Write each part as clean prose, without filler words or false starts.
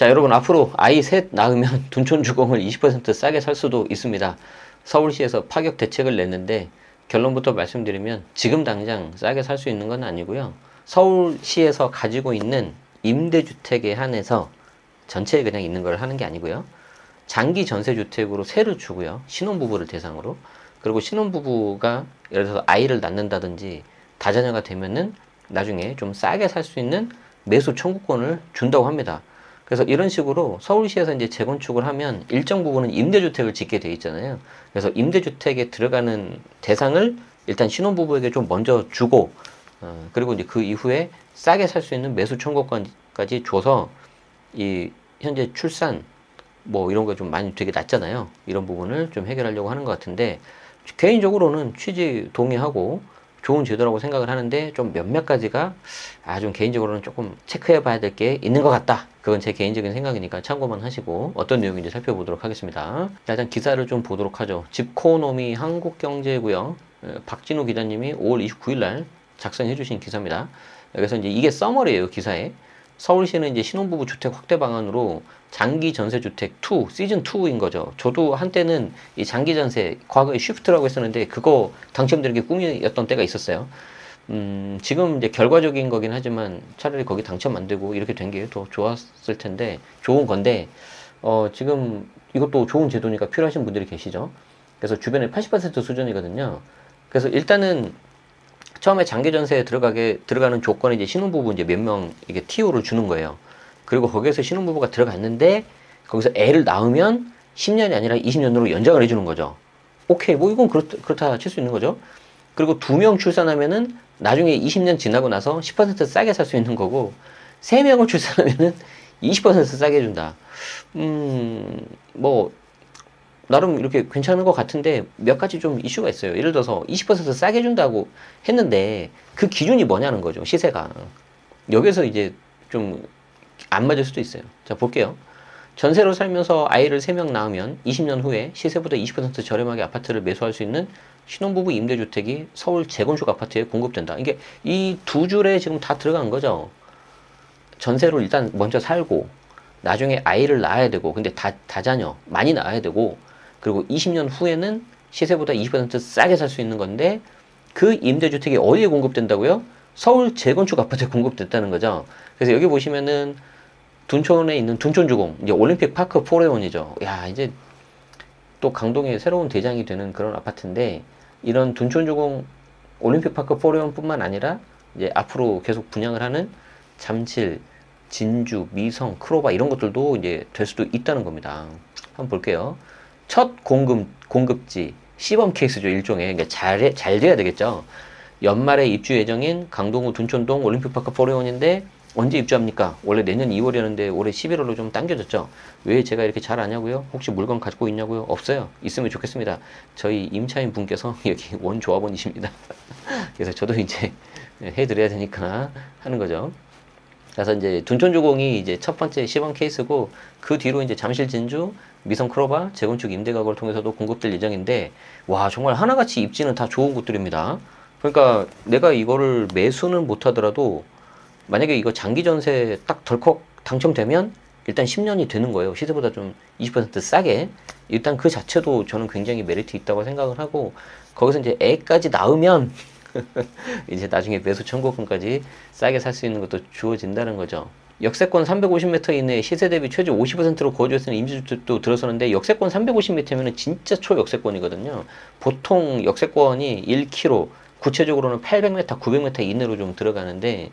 자, 여러분 앞으로 아이 셋 낳으면 둔촌주공을 20% 싸게 살 수도 있습니다. 서울시에서 파격 대책을 냈는데 결론부터 말씀드리면 지금 당장 싸게 살 수 있는 건 아니고요. 서울시에서 가지고 있는 임대주택에 한해서 전체에 그냥 있는 걸 하는 게 아니고요. 장기 전세주택으로 세를 주고요. 신혼부부를 대상으로. 그리고 신혼부부가 예를 들어서 아이를 낳는다든지 다자녀가 되면은 나중에 좀 싸게 살 수 있는 매수 청구권을 준다고 합니다. 그래서 이런 식으로 서울시에서 이제 재건축을 하면 일정 부분은 임대주택을 짓게 돼 있잖아요. 그래서 임대주택에 들어가는 대상을 일단 신혼부부에게 좀 먼저 주고, 그리고 이제 그 이후에 싸게 살 수 있는 매수 청구권까지 줘서 이 현재 출산 뭐 이런 거 좀 많이 되게 낮잖아요. 이런 부분을 좀 해결하려고 하는 것 같은데 개인적으로는 취지 동의하고 좋은 제도라고 생각을 하는데 좀 몇몇 가지가 좀 개인적으로는 조금 체크해 봐야 될 게 있는 것 같다. 그건 제 개인적인 생각이니까 참고만 하시고 어떤 내용인지 살펴보도록 하겠습니다. 자, 일단 기사를 좀 보도록 하죠. 집코노미 한국경제고요. 박진우 기자님이 5월 29일 날 작성해 주신 기사입니다. 그래서 이제 이게 서머리예요, 기사에. 서울시는 이제 신혼부부 주택 확대 방안으로 장기 전세주택 2, 시즌 2인 거죠. 저도 한때는 이 장기 전세, 과거에 쉬프트라고 했었는데 그거 당첨되는 게 꿈이었던 때가 있었어요. 지금 이제 결과적인 거긴 하지만 차라리 거기 당첨 안 되고 이렇게 된 게 더 좋았을 텐데, 좋은 건데, 지금 이것도 좋은 제도니까 필요하신 분들이 계시죠. 그래서 주변에 80% 수준이거든요. 그래서 일단은 처음에 장기 전세에 들어가는 조건이 이제 신혼부부 이제 몇 명 이게 TO를 주는 거예요. 그리고 거기에서 신혼부부가 들어갔는데 거기서 애를 낳으면 10년이 아니라 20년으로 연장을 해주는 거죠. 오케이, 뭐 이건 그렇다 칠 수 있는 거죠. 그리고 2명 출산하면은 나중에 20년 지나고 나서 10% 싸게 살 수 있는 거고, 3명을 출산하면은 20% 싸게 해준다. 뭐 나름 이렇게 괜찮은 것 같은데 몇 가지 좀 이슈가 있어요. 예를 들어서 20% 싸게 준다고 했는데 그 기준이 뭐냐는 거죠, 시세가. 여기서 이제 좀 안 맞을 수도 있어요. 자, 볼게요. 전세로 살면서 아이를 3명 낳으면 20년 후에 시세보다 20% 저렴하게 아파트를 매수할 수 있는 신혼부부 임대주택이 서울 재건축 아파트에 공급된다. 이게 이 두 줄에 지금 다 들어간 거죠. 전세로 일단 먼저 살고 나중에 아이를 낳아야 되고, 근데 다자녀 많이 낳아야 되고, 그리고 20년 후에는 시세보다 20% 싸게 살 수 있는 건데 그 임대주택이 어디에 공급된다고요? 서울 재건축 아파트에 공급됐다는 거죠. 그래서 여기 보시면은 둔촌에 있는 둔촌주공, 이제 올림픽 파크 포레온이죠. 야, 이제 또 강동의 새로운 대장이 되는 그런 아파트인데, 이런 둔촌주공 올림픽 파크 포레온뿐만 아니라 이제 앞으로 계속 분양을 하는 잠실, 진주, 미성, 크로바 이런 것들도 이제 될 수도 있다는 겁니다. 한번 볼게요. 첫 공급지 시범 케이스죠, 일종의. 그러니까 잘 돼야 되겠죠. 연말에 입주 예정인 강동구 둔촌동 올림픽파크 포레온인데 언제 입주합니까? 원래 내년 2월이었는데 올해 11월로 좀 당겨졌죠. 왜 제가 이렇게 잘 아냐고요? 혹시 물건 가지고 있냐고요? 없어요. 있으면 좋겠습니다. 저희 임차인 분께서 여기 원 조합원이십니다. 그래서 저도 이제 해드려야 되니까 하는 거죠. 그래서 이제 둔촌주공이 이제 첫 번째 시범 케이스고, 그 뒤로 이제 잠실, 진주, 미성, 크로바 재건축 임대가구를 통해서도 공급될 예정인데, 와, 정말 하나같이 입지는 다 좋은 곳들입니다. 그러니까 내가 이거를 매수는 못하더라도 만약에 이거 장기 전세 딱 덜컥 당첨되면 일단 10년이 되는 거예요. 시세보다 좀 20% 싸게. 일단 그 자체도 저는 굉장히 메리트 있다고 생각을 하고, 거기서 이제 애까지 낳으면 이제 나중에 매수 청구권까지 싸게 살 수 있는 것도 주어진다는 거죠. 역세권 350m 이내에 시세 대비 최저 50%로 거주할 수 있는 임대주택도 들어서는데, 역세권 350m면 진짜 초역세권이거든요. 보통 역세권이 1km, 구체적으로는 800m, 900m 이내로 좀 들어가는데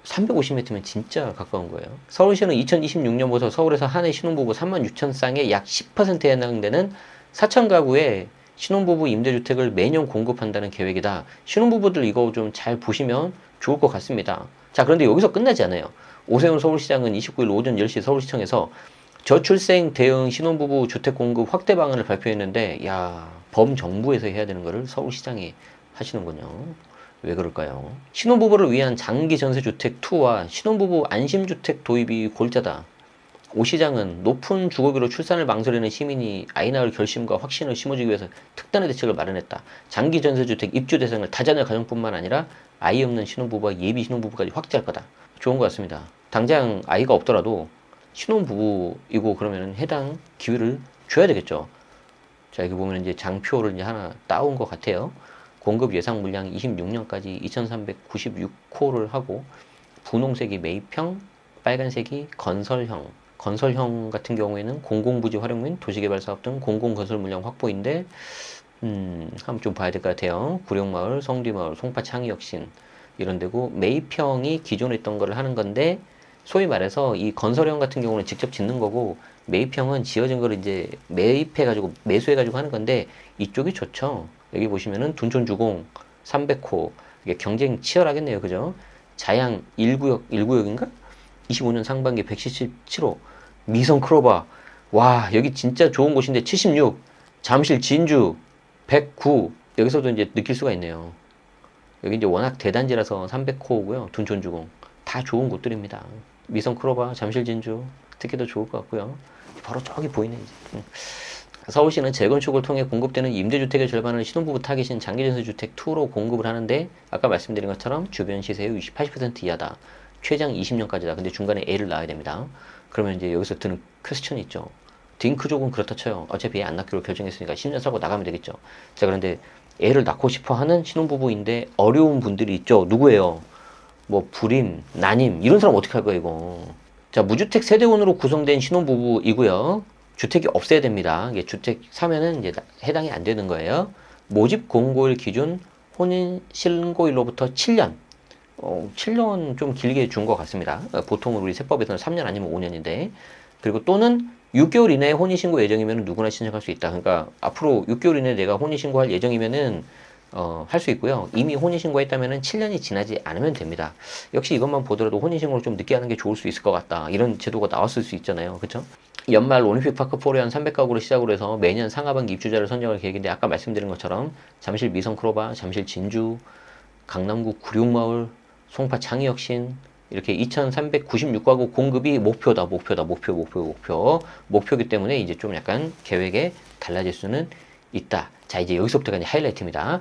350m면 진짜 가까운 거예요. 서울시는 2026년부터 서울에서 한 해 신혼부부 36,000쌍의 약 10%에 해당되는 4,000가구에 신혼부부 임대주택을 매년 공급한다는 계획이다. 신혼부부들 이거 좀 잘 보시면 좋을 것 같습니다. 자, 그런데 여기서 끝나지 않아요. 오세훈 서울시장은 29일 오전 10시 서울시청에서 저출생 대응 신혼부부 주택 공급 확대 방안을 발표했는데, 야, 범정부에서 해야 되는 거를 서울시장이 하시는군요. 왜 그럴까요? 신혼부부를 위한 장기 전세주택 2와 신혼부부 안심주택 도입이 골자다. 오 시장은 높은 주거비로 출산을 망설이는 시민이 아이 낳을 결심과 확신을 심어주기 위해서 특단의 대책을 마련했다. 장기 전세주택 입주 대상을 다자녀 가정뿐만 아니라 아이 없는 신혼부부와 예비 신혼부부까지 확대할 거다. 좋은 것 같습니다. 당장 아이가 없더라도 신혼부부이고 그러면 해당 기회를 줘야 되겠죠. 자, 여기 보면 이제 장표를 이제 하나 따온 것 같아요. 공급 예상 물량 26년까지 2396호를 하고, 분홍색이 매입형, 빨간색이 건설형. 건설형 같은 경우에는 공공부지 활용 및 도시개발 사업 등 공공건설 물량 확보인데, 한번 좀 봐야 될 것 같아요. 구룡마을, 성리마을, 송파 창의혁신 이런 데고, 매입형이 기존에 있던 거를 하는 건데, 소위 말해서 이 건설형 같은 경우는 직접 짓는 거고, 매입형은 지어진 거를 이제 매입해가지고 매수해가지고 하는 건데, 이쪽이 좋죠. 여기 보시면은 둔촌주공 300호, 이게 경쟁 치열하겠네요. 그죠? 자양 1구역인가? 25년 상반기 177호, 미성 크로바. 와, 여기 진짜 좋은 곳인데 76, 잠실 진주 109. 여기서도 이제 느낄 수가 있네요. 여기 이제 워낙 대단지라서 300호고요. 둔촌주공. 다 좋은 곳들입니다. 미성 크로바, 잠실 진주 특히 더 좋을 것 같고요. 바로 저기 보이네 이제. 서울시는 재건축을 통해 공급되는 임대주택의 절반을 신혼부부 타깃인 장기전세주택 2로 공급을 하는데, 아까 말씀드린 것처럼 주변 시세의 80% 이하다. 최장 20년까지다. 근데 중간에 애를 낳아야 됩니다. 그러면 이제 여기서 드는 퀘스천이 있죠. 딩크족은 그렇다 쳐요. 어차피 애 안 낳기로 결정했으니까 10년 살고 나가면 되겠죠. 자, 그런데 애를 낳고 싶어 하는 신혼부부인데 어려운 분들이 있죠. 누구예요? 뭐 불임, 난임 이런 사람 어떻게 할 거야 이거. 자, 무주택 세대원으로 구성된 신혼부부이고요. 주택이 없어야 됩니다. 이게 주택 사면은 이제 해당이 안 되는 거예요. 모집 공고일 기준 혼인 신고일로부터 7년. 7년 좀 길게 준 것 같습니다. 보통 우리 세법에서는 3년 아니면 5년인데. 그리고 또는 6개월 이내에 혼인신고 예정이면 누구나 신청할 수 있다. 그러니까 앞으로 6개월 이내에 내가 혼인신고할 예정이면은 할 수 있고요. 이미 혼인신고했다면은 7년이 지나지 않으면 됩니다. 역시 이것만 보더라도 혼인신고를 좀 늦게 하는 게 좋을 수 있을 것 같다. 이런 제도가 나왔을 수 있잖아요. 그렇죠? 연말 올림픽파크 포레한 300가구를 시작으로 해서 매년 상하반기 입주자를 선정할 계획인데, 아까 말씀드린 것처럼 잠실 미성 크로바, 잠실 진주, 강남구 구룡마을, 송파 창의혁신 이렇게 2396가구 공급이 목표이기 때문에 이제 좀 약간 계획에 달라질 수는 있다. 자, 이제 여기서부터가 이제 하이라이트입니다.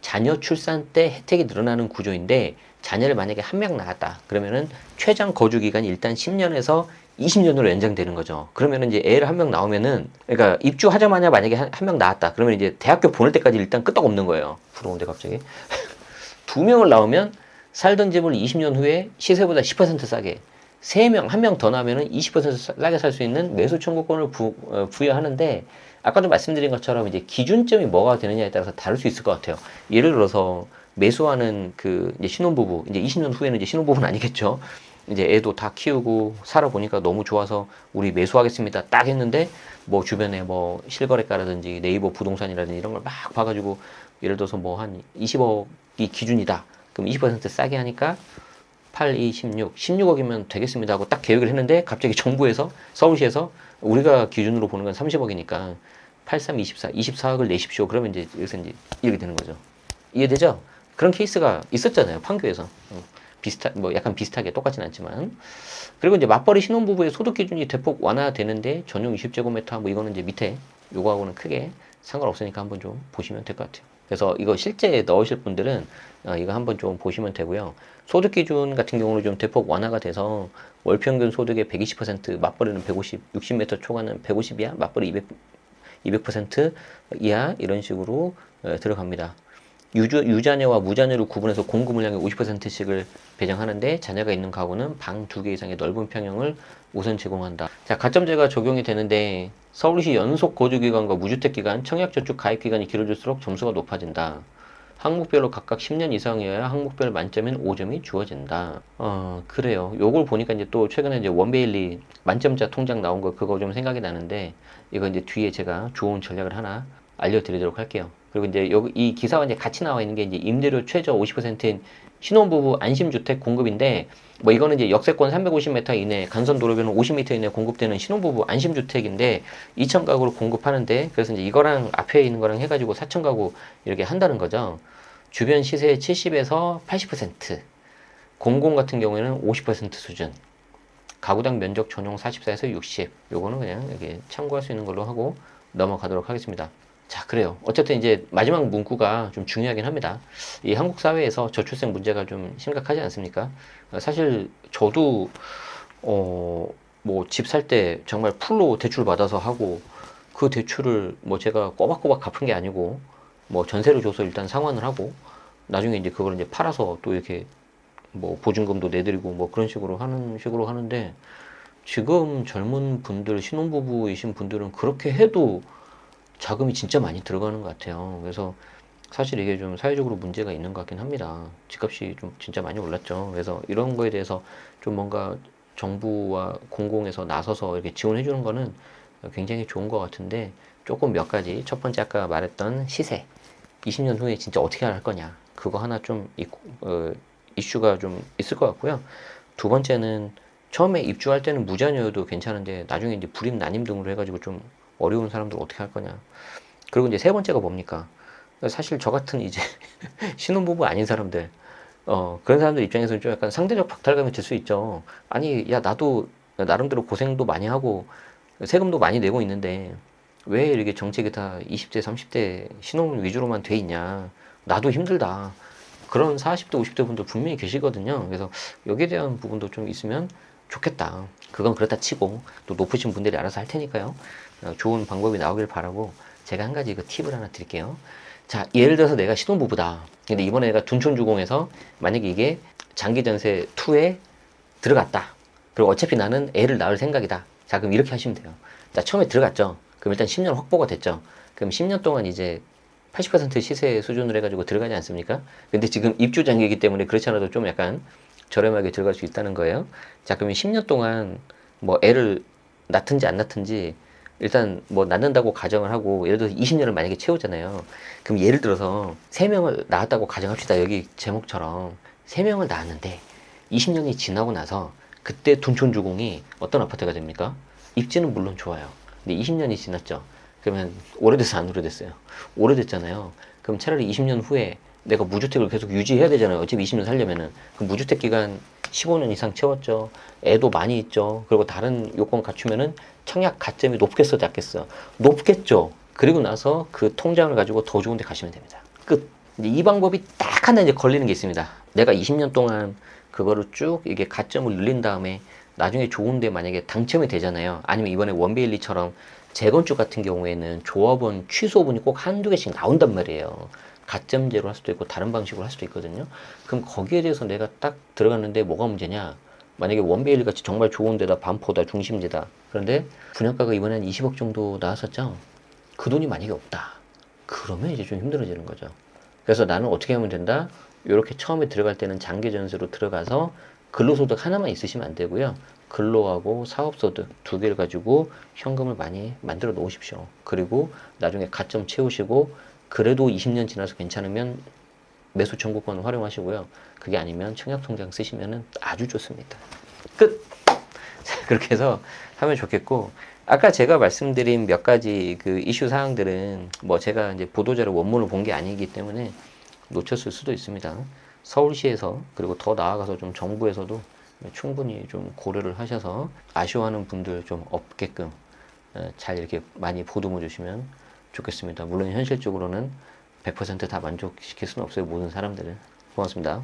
자녀 출산 때 혜택이 늘어나는 구조인데, 자녀를 만약에 한 명 낳았다 그러면은 최장 거주 기간이 일단 10년에서 20년으로 연장되는 거죠. 그러면은 이제 애를 한 명 나오면은, 그러니까 입주하자마자 만약에 한 명 낳았다 그러면 이제 대학교 보낼 때까지 일단 끄떡없는 거예요. 부러운데 갑자기. 두 명을 낳으면 살던 집을 20년 후에 시세보다 10% 싸게, 3명, 한 명 더 나면은 20% 싸게 살 수 있는 매수 청구권을 부여하는데, 아까도 말씀드린 것처럼 이제 기준점이 뭐가 되느냐에 따라서 다를 수 있을 것 같아요. 예를 들어서 매수하는 그 이제 신혼부부, 이제 20년 후에는 이제 신혼부부는 아니겠죠. 이제 애도 다 키우고 살아보니까 너무 좋아서 우리 매수하겠습니다. 딱 했는데 뭐 주변에 뭐 실거래가라든지 네이버 부동산이라든지 이런 걸 막 봐가지고, 예를 들어서 뭐 한 20억이 기준이다. 그럼 20% 싸게 하니까 8, 2, 16, 16억이면 되겠습니다 하고 딱 계획을 했는데, 갑자기 정부에서, 서울시에서 우리가 기준으로 보는 건 30억이니까 8, 3, 24, 24억을 내십시오. 그러면 이제 여기서 이제 이렇게 되는 거죠. 이해되죠? 그런 케이스가 있었잖아요. 판교에서. 뭐 약간 비슷하게, 똑같진 않지만. 그리고 이제 맞벌이 신혼부부의 소득 기준이 대폭 완화되는데, 전용 20제곱미터, 뭐 이거는 이제 밑에 요거하고는 크게 상관없으니까 한번 좀 보시면 될 것 같아요. 그래서 이거 실제 넣으실 분들은 이거 한번 좀 보시면 되고요. 소득 기준 같은 경우는 좀 대폭 완화가 돼서 월평균 소득의 120%, 맞벌이는 150, 60m 초과는 150 이하, 맞벌이 200% 이하 이런 식으로 들어갑니다. 유자녀와 무자녀를 구분해서 공급 물량의 50%씩을 배정하는데, 자녀가 있는 가구는 방 2개 이상의 넓은 평형을 우선 제공한다. 자, 가점제가 적용이 되는데, 서울시 연속 거주기간과 무주택기간, 청약저축 가입기간이 길어질수록 점수가 높아진다. 항목별로 각각 10년 이상이어야 항목별 만점인 5점이 주어진다. 그래요. 요걸 보니까 이제 또 최근에 이제 원베일리 만점자 통장 나온 거, 그거 좀 생각이 나는데, 이거 이제 뒤에 제가 좋은 전략을 하나 알려드리도록 할게요. 그리고 이제 여기 이 기사와 이제 같이 나와 있는 게 이제 임대료 최저 50%인 신혼부부 안심주택 공급인데, 뭐 이거는 이제 역세권 350m 이내, 간선도로변은 50m 이내 공급되는 신혼부부 안심주택인데 2,000가구를 공급하는데, 그래서 이제 이거랑 앞에 있는 거랑 해가지고 4,000가구 이렇게 한다는 거죠. 주변 시세의 70에서 80%, 공공 같은 경우에는 50% 수준, 가구당 면적 전용 44에서 60, 요거는 그냥 이렇게 참고할 수 있는 걸로 하고 넘어가도록 하겠습니다. 자, 그래요. 어쨌든 이제 마지막 문구가 좀 중요하긴 합니다. 이 한국 사회에서 저출생 문제가 좀 심각하지 않습니까? 사실 저도 뭐 뭐 집 살 때 정말 풀로 대출 받아서 하고 그 대출을 뭐 제가 꼬박꼬박 갚은 게 아니고 뭐 전세를 줘서 일단 상환을 하고 나중에 이제 그걸 이제 팔아서 또 이렇게 뭐 보증금도 내드리고 뭐 그런 식으로 하는데 지금 젊은 분들 신혼부부이신 분들은 그렇게 해도 자금이 진짜 많이 들어가는 것 같아요. 그래서 사실 이게 좀 사회적으로 문제가 있는 것 같긴 합니다. 집값이 좀 진짜 많이 올랐죠. 그래서 이런 거에 대해서 좀 뭔가 정부와 공공에서 나서서 이렇게 지원해 주는 거는 굉장히 좋은 것 같은데 조금 몇 가지 첫 번째 아까 말했던 시세 20년 후에 진짜 어떻게 할 거냐 그거 하나 좀 있고, 이슈가 좀 있을 것 같고요. 두 번째는 처음에 입주할 때는 무자녀여도 괜찮은데 나중에 이제 불임 난임 등으로 해가지고 좀 어려운 사람들 어떻게 할 거냐. 그리고 이제 세 번째가 뭡니까? 사실 저 같은 이제 신혼부부 아닌 사람들, 그런 사람들 입장에서는 좀 약간 상대적 박탈감이 들 수 있죠. 아니, 야, 나도 나름대로 고생도 많이 하고 세금도 많이 내고 있는데 왜 이렇게 정책이 다 20대, 30대 신혼 위주로만 돼 있냐. 나도 힘들다. 그런 40대, 50대 분들 분명히 계시거든요. 그래서 여기에 대한 부분도 좀 있으면 좋겠다. 그건 그렇다 치고 또 높으신 분들이 알아서 할 테니까요. 좋은 방법이 나오길 바라고 제가 한 가지 그 팁을 하나 드릴게요. 자, 예를 들어서 내가 신혼부부다. 근데 이번에 내가 둔촌주공에서 만약에 이게 장기전세 2에 들어갔다. 그리고 어차피 나는 애를 낳을 생각이다. 자, 그럼 이렇게 하시면 돼요. 자, 처음에 들어갔죠. 그럼 일단 10년 확보가 됐죠. 그럼 10년 동안 이제 80% 시세 수준으로 해가지고 들어가지 않습니까? 근데 지금 입주 장기이기 때문에 그렇지 않아도 좀 약간 저렴하게 들어갈 수 있다는 거예요. 자, 그러면 10년 동안 뭐 애를 낳든지 안 낳든지 일단 뭐 낳는다고 가정을 하고 예를 들어서 20년을 만약에 채우잖아요. 그럼 예를 들어서 3명을 낳았다고 가정합시다. 여기 제목처럼 3명을 낳았는데 20년이 지나고 나서 그때 둔촌주공이 어떤 아파트가 됩니까? 입지는 물론 좋아요. 근데 20년이 지났죠. 그러면 오래돼서 안 오래됐어요. 오래됐잖아요. 그럼 차라리 20년 후에 내가 무주택을 계속 유지해야 되잖아요. 어차피 20년 살려면은. 그럼 무주택 기간 15년 이상 채웠죠. 애도 많이 있죠. 그리고 다른 요건 갖추면은 청약 가점이 높겠어, 낮겠어? 높겠죠. 그리고 나서 그 통장을 가지고 더 좋은 데 가시면 됩니다. 끝. 이제 이 방법이 딱 하나 이제 걸리는 게 있습니다. 내가 20년 동안 그거를 쭉 이게 가점을 늘린 다음에 나중에 좋은데 만약에 당첨이 되잖아요. 아니면 이번에 원베일리처럼 재건축 같은 경우에는 조합원 취소분이 꼭 한두 개씩 나온단 말이에요. 가점제로 할 수도 있고 다른 방식으로 할 수도 있거든요. 그럼 거기에 대해서 내가 딱 들어갔는데 뭐가 문제냐? 만약에 원베일리 같이 정말 좋은 데다 반포다 중심지다. 그런데 분양가가 이번에 한 20억 정도 나왔었죠. 그 돈이 만약에 없다. 그러면 이제 좀 힘들어지는 거죠. 그래서 나는 어떻게 하면 된다? 이렇게 처음에 들어갈 때는 장기 전세로 들어가서 근로소득 하나만 있으시면 안 되고요. 근로하고 사업소득 두 개를 가지고 현금을 많이 만들어 놓으십시오. 그리고 나중에 가점 채우시고 그래도 20년 지나서 괜찮으면 매수 청구권을 활용하시고요. 그게 아니면 청약통장 쓰시면 아주 좋습니다. 끝! 그렇게 해서 하면 좋겠고 아까 제가 말씀드린 몇 가지 그 이슈 사항들은 뭐 제가 이제 보도자료 원문을 본 게 아니기 때문에 놓쳤을 수도 있습니다. 서울시에서 그리고 더 나아가서 좀 정부에서도 충분히 좀 고려를 하셔서 아쉬워하는 분들 좀 없게끔 잘 이렇게 많이 보듬어 주시면 좋겠습니다. 물론 현실적으로는 100%다 만족시킬 수는 없어요. 모든 사람들은. 고맙습니다.